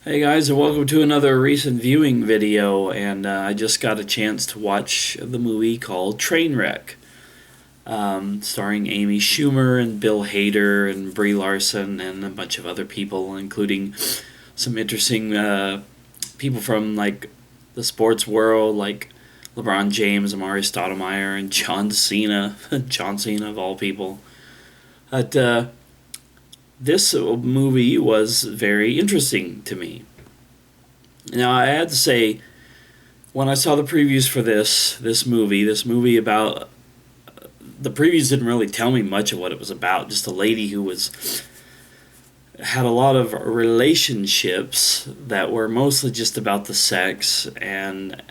Hey guys, and welcome to another recent viewing video. And I just got a chance to watch the movie called Trainwreck, starring Amy Schumer and Bill Hader and Brie Larson and a bunch of other people, including some interesting people from like the sports world, like LeBron James, Amari Stoudemire, and John Cena, John Cena of all people. But this movie was very interesting to me. Now, I had to say, when I saw the previews for this movie about the previews didn't really tell me much of what it was about. Just a lady who was had a lot of relationships that were mostly just about the sex and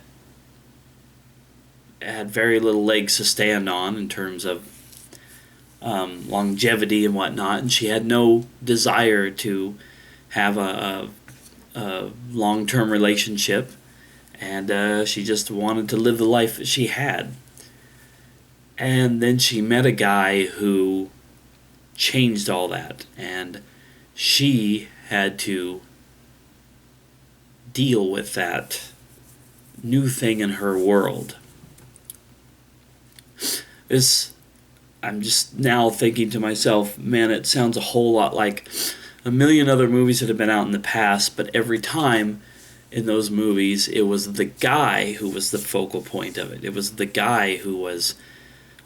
had very little legs to stand on in terms of longevity and whatnot, and she had no desire to have a long-term relationship, and she just wanted to live the life that she had. And then she met a guy who changed all that, and she had to deal with that new thing in her world. I'm just now thinking to myself, man, it sounds a whole lot like a million other movies that have been out in the past, but every time in those movies, it was the guy who was the focal point of it. It was the guy who was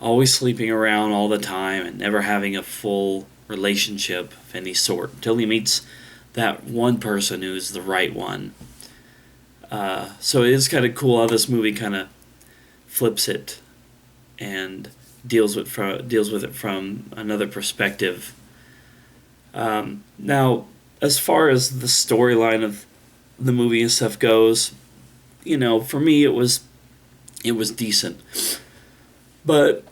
always sleeping around all the time and never having a full relationship of any sort until he meets that one person who's the right one. So it is kind of cool how this movie kind of flips it and deals with it from another perspective. Now, as far as the storyline of the movie and stuff goes, for me it was decent. But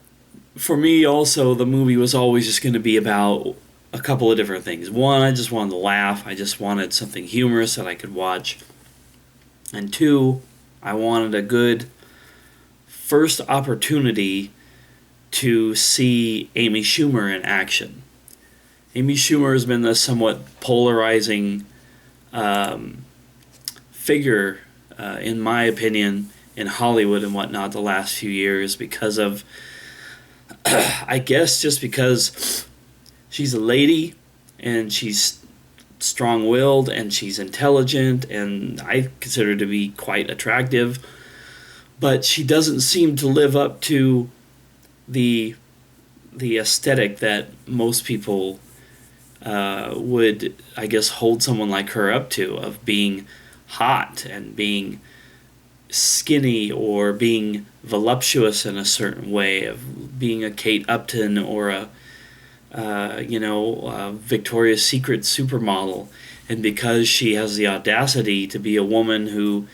for me also, the movie was always just going to be about a couple of different things. One, I just wanted to laugh. I just wanted something humorous that I could watch. And two, I wanted a good first opportunity to see Amy Schumer in action. Amy Schumer has been a somewhat polarizing figure, in my opinion, in Hollywood and whatnot the last few years because of, I guess, just because she's a lady and she's strong-willed and she's intelligent and I consider her to be quite attractive, but she doesn't seem to live up to the aesthetic that most people would, I guess, hold someone like her up to, of being hot and being skinny or being voluptuous in a certain way, of being a Kate Upton or a Victoria's Secret supermodel. And because she has the audacity to be a woman who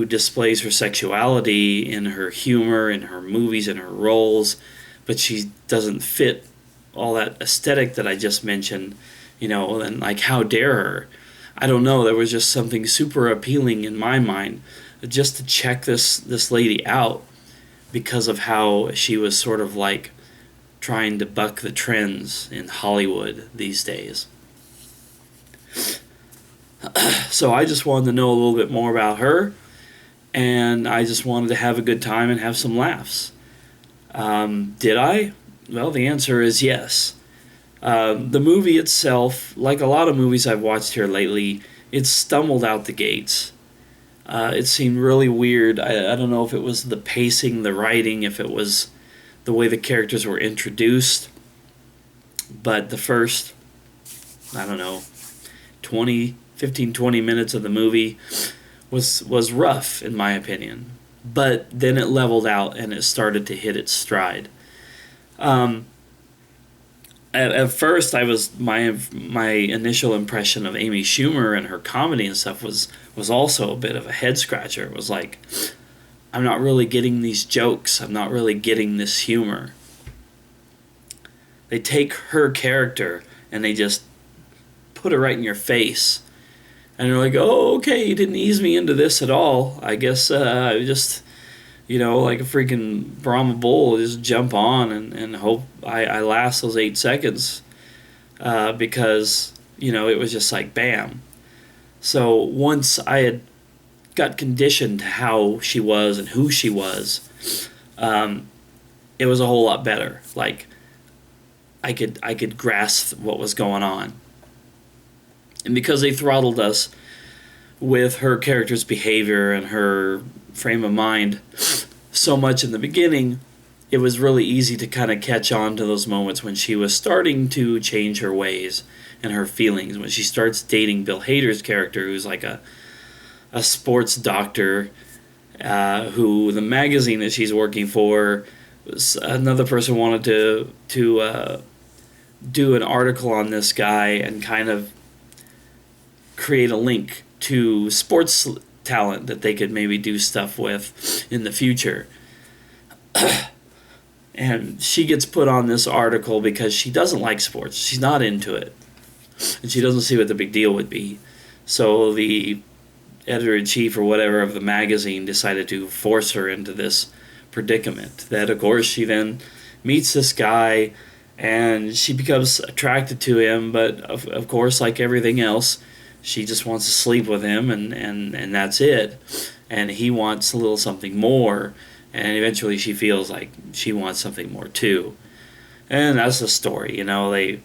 displays her sexuality in her humor, in her movies, in her roles, but she doesn't fit all that aesthetic that I just mentioned, and like, how dare her? I don't know, there was just something super appealing in my mind just to check this lady out because of how she was sort of like trying to buck the trends in Hollywood these days. So I just wanted to know a little bit more about her, and I just wanted to have a good time and have some laughs. Did I? Well, the answer is yes. The movie itself, like a lot of movies I've watched here lately, it stumbled out the gates. It seemed really weird. I don't know if it was the pacing, the writing, if it was the way the characters were introduced. But the first, I don't know, 20 minutes of the movie was rough, in my opinion. But then it leveled out and it started to hit its stride. At first, my initial impression of Amy Schumer and her comedy and stuff was also a bit of a head scratcher. It was like, I'm not really getting these jokes. I'm not really getting this humor. They take her character and they just put it right in your face. And you're like, oh, okay, you didn't ease me into this at all. I guess I just, like a freaking Brahma bull, just jump on and hope I last those 8 seconds because, it was just like, bam. So once I had got conditioned to how she was and who she was, um, it was a whole lot better. Like I could grasp what was going on, and because they throttled us with her character's behavior and her frame of mind so much in the beginning, it was really easy to kind of catch on to those moments when she was starting to change her ways and her feelings. When she starts dating Bill Hader's character, who's like a sports doctor, who the magazine that she's working for, another person wanted to do an article on this guy and kind of create a link to sports talent that they could maybe do stuff with in the future. And she gets put on this article because she doesn't like sports. She's not into it. And she doesn't see what the big deal would be. So the editor-in-chief or whatever of the magazine decided to force her into this predicament. That, of course, she then meets this guy and she becomes attracted to him, but of course, like everything else, she just wants to sleep with him, and that's it. And he wants a little something more, and eventually she feels like she wants something more too. And that's the story, you know. They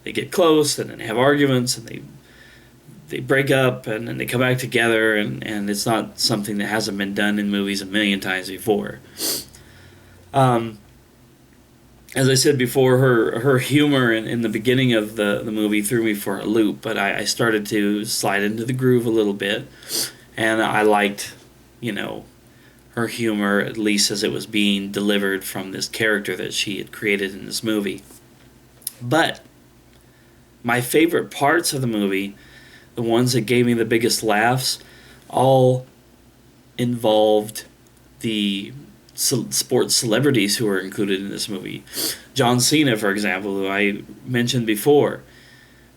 get close, and then they have arguments, and they break up, and then they come back together, and it's not something that hasn't been done in movies a million times before. As I said before, her humor in the beginning of the movie threw me for a loop, but I started to slide into the groove a little bit, and I liked, you know, her humor, at least as it was being delivered from this character that she had created in this movie. But my favorite parts of the movie, the ones that gave me the biggest laughs, all involved the sports celebrities who were included in this movie. John Cena, for example, who I mentioned before,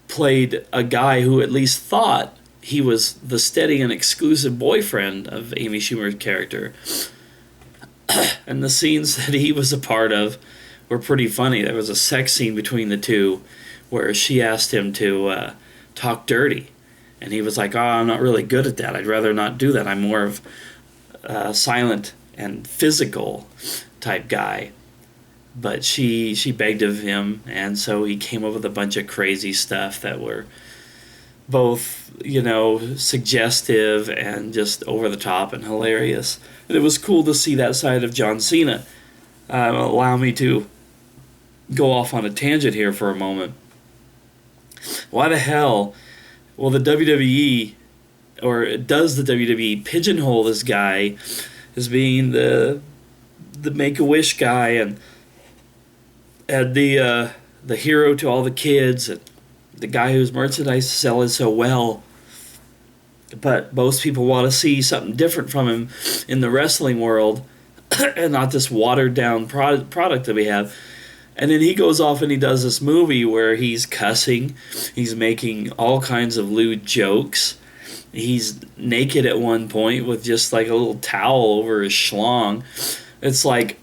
played a guy who at least thought he was the steady and exclusive boyfriend of Amy Schumer's character. And the scenes that he was a part of were pretty funny. There was a sex scene between the two where she asked him to talk dirty. And he was like, "Oh, I'm not really good at that. I'd rather not do that. I'm more of silent and physical type guy." But she begged of him, and so he came up with a bunch of crazy stuff that were both, you know, suggestive and just over the top and hilarious. And it was cool to see that side of John Cena. Allow me to go off on a tangent here for a moment. Why the hell will the WWE, or does the WWE pigeonhole this guy as being the Make-A-Wish guy and the hero to all the kids and the guy whose merchandise is selling so well, but most people want to see something different from him in the wrestling world and not this watered down product that we have. And then he goes off and he does this movie where he's cussing, he's making all kinds of lewd jokes, he's naked at one point with just like a little towel over his schlong. It's like,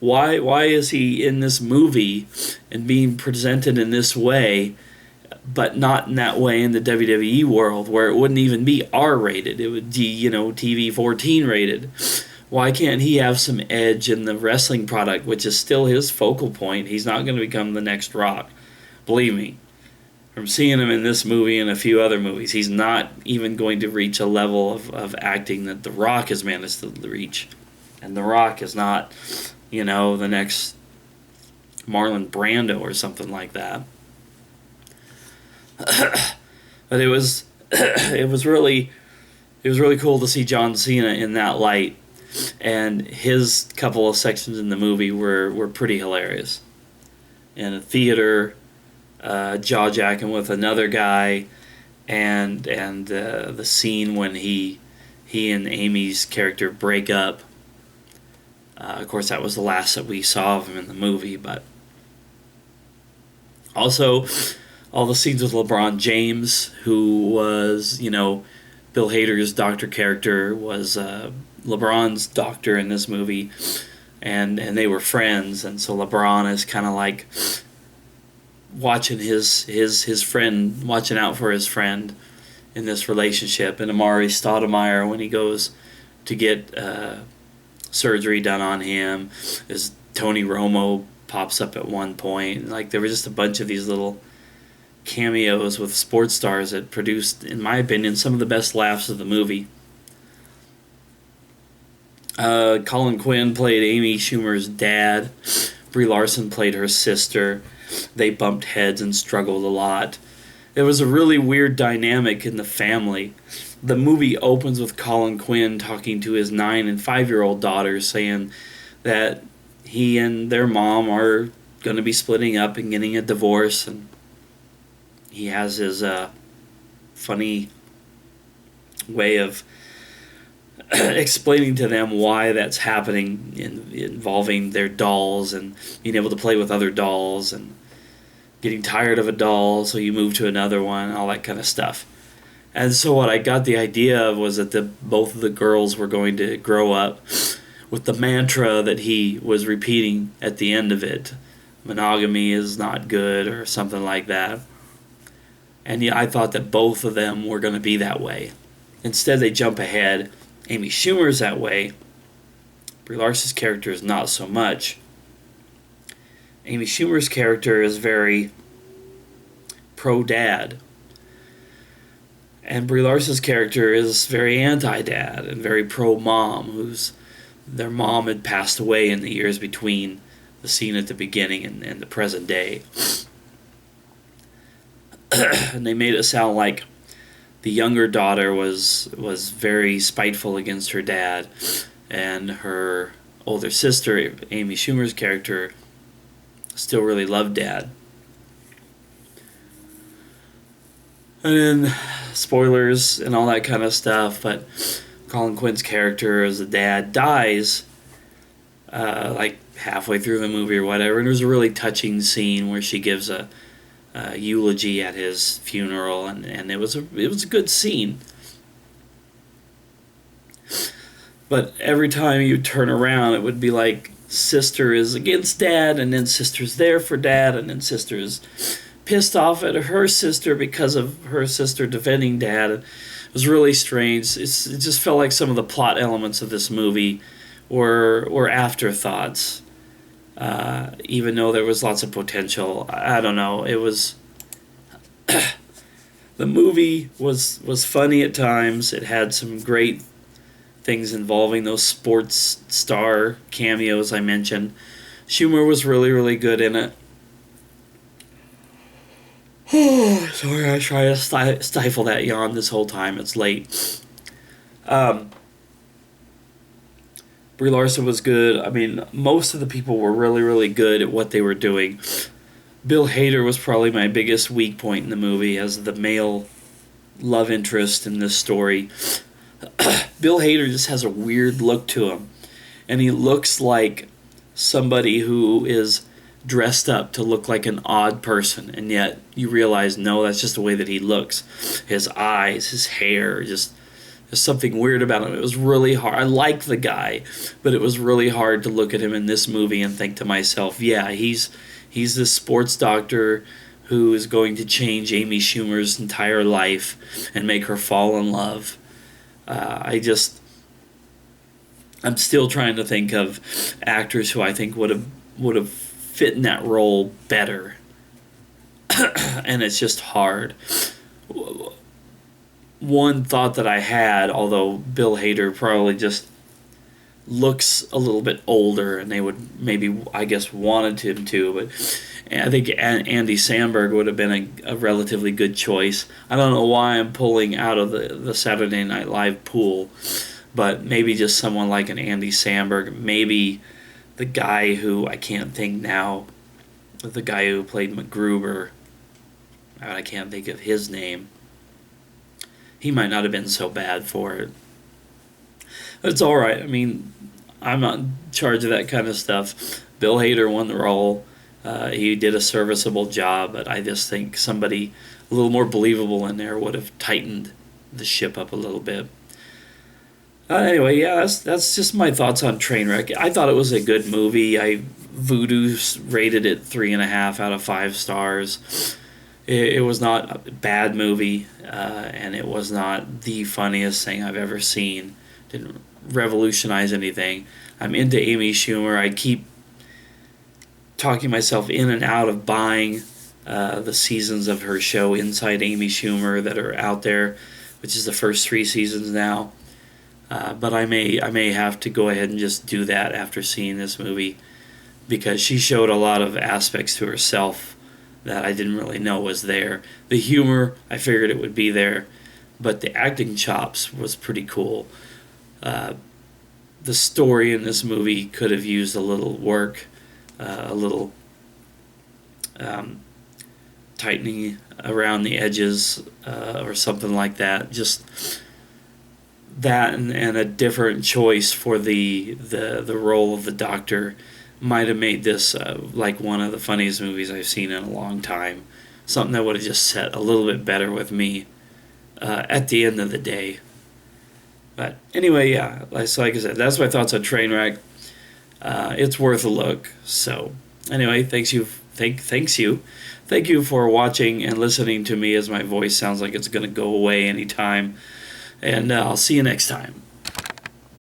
why is he in this movie and being presented in this way, but not in that way in the WWE world where it wouldn't even be R-rated? It would be, you know, TV-14 rated. Why can't he have some edge in the wrestling product, which is still his focal point? He's not going to become the next Rock. Believe me. From seeing him in this movie and a few other movies, he's not even going to reach a level of acting that The Rock has managed to reach. And The Rock is not, you know, the next Marlon Brando or something like that. But it was really cool to see John Cena in that light, and his couple of sections in the movie were pretty hilarious. In a theater, jaw-jacking with another guy, and the scene when he and Amy's character break up. Of course, that was the last that we saw of him in the movie, but also all the scenes with LeBron James, who was, you know, Bill Hader's doctor character was LeBron's doctor in this movie, and they were friends, and so LeBron is kind of like watching his friend, watching out for his friend in this relationship, and Amari Stoudemire when he goes to get surgery done on him, as Tony Romo pops up at one point. Like, there were just a bunch of these little cameos with sports stars that produced, in my opinion, some of the best laughs of the movie. Colin Quinn played Amy Schumer's dad. Brie Larson played her sister. They bumped heads and struggled a lot. It was a really weird dynamic in the family. The movie opens with Colin Quinn talking to his 9 and 5-year-old daughters, saying that he and their mom are going to be splitting up and getting a divorce, and he has his funny way of explaining to them why that's happening, involving their dolls and being able to play with other dolls and getting tired of a doll, so you move to another one, all that kind of stuff. And so what I got the idea of was that both of the girls were going to grow up with the mantra that he was repeating at the end of it. Monogamy is not good, or something like that. And yeah, I thought that both of them were going to be that way. Instead, they jump ahead. Amy Schumer's that way. Brie Larson's character is not so much. Amy Schumer's character is very pro-dad. And Brie Larson's character is very anti-dad and very pro-mom, their mom had passed away in the years between the scene at the beginning and the present day. And they made it sound like the younger daughter was very spiteful against her dad, and her older sister, Amy Schumer's character, still really loved dad. And then, spoilers and all that kind of stuff, but Colin Quinn's character as the dad dies like halfway through the movie or whatever, and there's a really touching scene where she gives a eulogy at his funeral, and it was a good scene. But every time you turn around, it would be like sister is against dad, and then sister's there for dad, and then sister's pissed off at her sister because of her sister defending dad. It was really strange. It just felt like some of the plot elements of this movie were afterthoughts, even though there was lots of potential. I don't know. It was the movie was funny at times. It had some great things involving those sports star cameos I mentioned. Schumer was really, really good in it. Sorry, I try to stifle that yawn this whole time. It's late. Brie Larson was good. I mean, most of the people were really, really good at what they were doing. Bill Hader was probably my biggest weak point in the movie as the male love interest in this story. Bill Hader just has a weird look to him, and he looks like somebody who is dressed up to look like an odd person, and yet you realize, no, that's just the way that he looks. His eyes, his hair, just there's something weird about him. It was really hard. I like the guy, but it was really hard to look at him in this movie and think to myself, yeah, he's this sports doctor who is going to change Amy Schumer's entire life and make her fall in love. I'm still trying to think of actors who I think would have fit in that role better, and it's just hard. One thought that I had, although Bill Hader probably just looks a little bit older, and they would maybe, I guess, wanted him to, but I think Andy Samberg would have been a relatively good choice. I don't know why I'm pulling out of the Saturday Night Live pool, but maybe just someone like an Andy Samberg, maybe the guy who, I can't think now, the guy who played MacGruber, I can't think of his name. He might not have been so bad for it. But it's alright. I mean, I'm not in charge of that kind of stuff. Bill Hader won the role. He did a serviceable job, but I just think somebody a little more believable in there would have tightened the ship up a little bit. Anyway, yeah, that's just my thoughts on Trainwreck. I thought it was a good movie. Voodoo rated it 3.5 out of 5 stars. It was not a bad movie, and it was not the funniest thing I've ever seen. Didn't revolutionize anything. I'm into Amy Schumer. I keep talking myself in and out of buying the seasons of her show Inside Amy Schumer that are out there, which is the first 3 seasons now. But I may have to go ahead and just do that after seeing this movie, because she showed a lot of aspects to herself that I didn't really know was there. The humor, I figured it would be there, but the acting chops was pretty cool. The story in this movie could have used a little work, a little tightening around the edges, or something like that. Just that, and a different choice for the role of the Doctor might have made this like one of the funniest movies I've seen in a long time. Something that would have just set a little bit better with me at the end of the day. But anyway, yeah, so like I said, that's my thoughts on Trainwreck. It's worth a look. So anyway, thank you for watching and listening to me as my voice sounds like it's going to go away anytime. And I'll see you next time.